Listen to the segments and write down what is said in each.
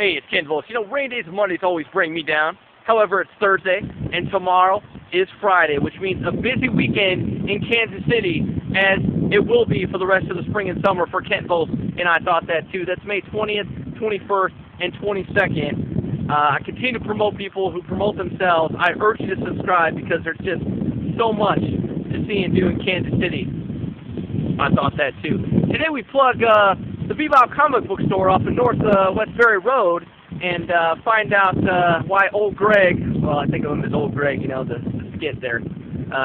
Hey, it's Ken Vos. You know, rain days and Mondays always bring me down. However, it's Thursday, and tomorrow is Friday, which means a busy weekend in Kansas City, as it will be for the rest of the spring and summer for Kent Vos, and I thought that too. That's May 20th, 21st, and 22nd. I continue to promote people who promote themselves. I urge you to subscribe because there's just so much to see and do in Kansas City. I thought that too. Today we plug the Bbop comic book store up in Northwest Berry Road and find out why old Greg, well, I think of him as old Greg, you know, the skit there.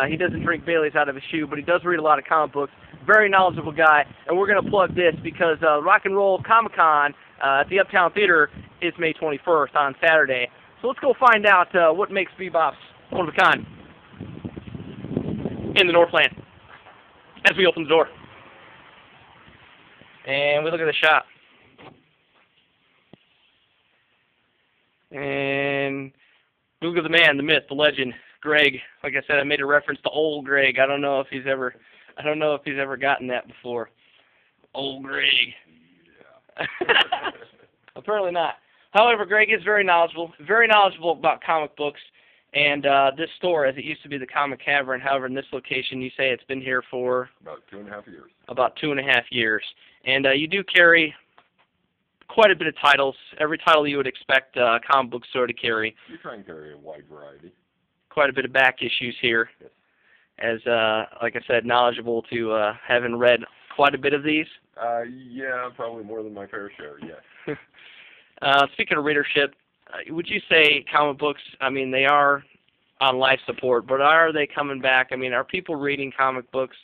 He doesn't drink Baileys out of his shoe, but he does read a lot of comic books. Very knowledgeable guy, and we're going to plug this because Rock and Roll Comic-Con at the Uptown Theater is May 21st on Saturday. So let's go find out what makes Bbop's one of a kind in the Northland as we open the door. And we look at the shop. And we look at the man, the myth, the legend, Greg. Like I said, I made a reference to old Greg. I don't know if he's ever gotten that before. Old Greg. Yeah. Apparently not. However, Greg is very knowledgeable about comic books. And this store, as it used to be the Comic Cavern, however, in this location, you say it's been here for? About 2.5 years. About 2.5 years. And you do carry quite a bit of titles, every title you would expect a comic book store to carry. You try and carry a wide variety. Quite a bit of back issues here. Yes. As, like I said, knowledgeable to having read quite a bit of these. Yeah, probably more than my fair share, yes. Speaking of readership, would you say comic books, I mean, they are on life support, but are they coming back? I mean, are people reading comic books?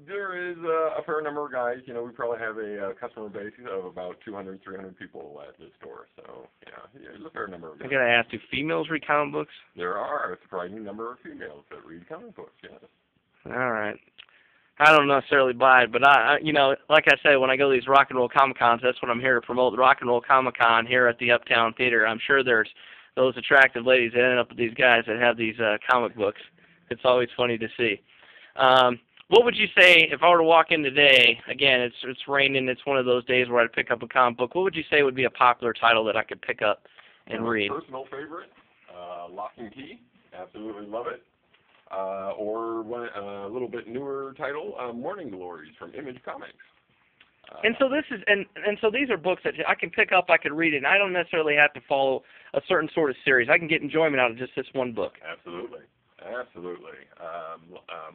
There is a fair number of guys. You know, we probably have a customer base of about 200, 300 people at this store. So, yeah, there's a fair number of guys. I got to ask, do females read comic books? There are a surprising number of females that read comic books, yes. All right. I don't necessarily buy it, but you know, like I said, when I go to these Rock and Roll Comic Cons, that's what I'm here to promote, the Rock and Roll Comic Con here at the Uptown Theater. I'm sure there's those attractive ladies that end up with these guys that have these comic books. It's always funny to see. What would you say if I were to walk in today? Again, it's raining. It's one of those days where I'd pick up a comic book. What would you say would be a popular title that I could pick up and read? Personal favorite, Lock and Key. Absolutely love it. Or one, a little bit newer title, Morning Glories from Image Comics. And so this is, and so these are books that I can pick up, I can read it, and I don't necessarily have to follow a certain sort of series. I can get enjoyment out of just this one book. Absolutely. Absolutely.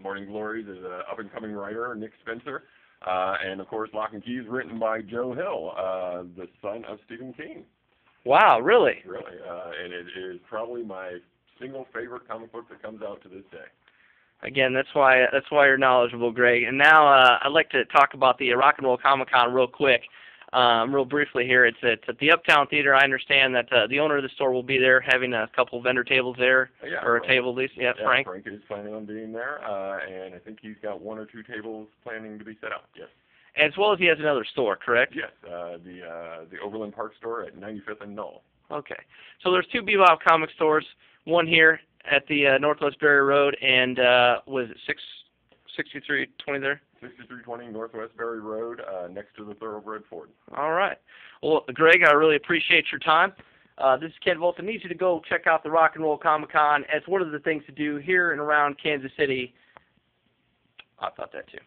Morning Glories is an up-and-coming writer, Nick Spencer. And, of course, Lock and Key is written by Joe Hill, the son of Stephen King. Wow, really? Really. And it is probably my single favorite comic book that comes out to this day. Again, that's why you're knowledgeable, Greg. And now I'd like to talk about the Rock and Roll Comic Con real quick, real briefly here. It's at the Uptown Theater. I understand that the owner of the store will be there, having a couple vendor tables there, or a table at least. Yeah, Frank. Frank is planning on being there, and I think he's got 1 or 2 tables planning to be set up. Yes. As well as he has another store, correct? Yes, the Overland Park store at 95th and Knoll. Okay. So there's 2 Bbop comic stores, one here at the Northwest Berry Road, and was it 6320 there? 6320 Northwest Berry Road, next to the Thoroughbred Ford. All right. Well, Greg, I really appreciate your time. This is Ken Vos. I need you to go check out the Rock and Roll Comic Con as one of the things to do here and around Kansas City. I thought that too.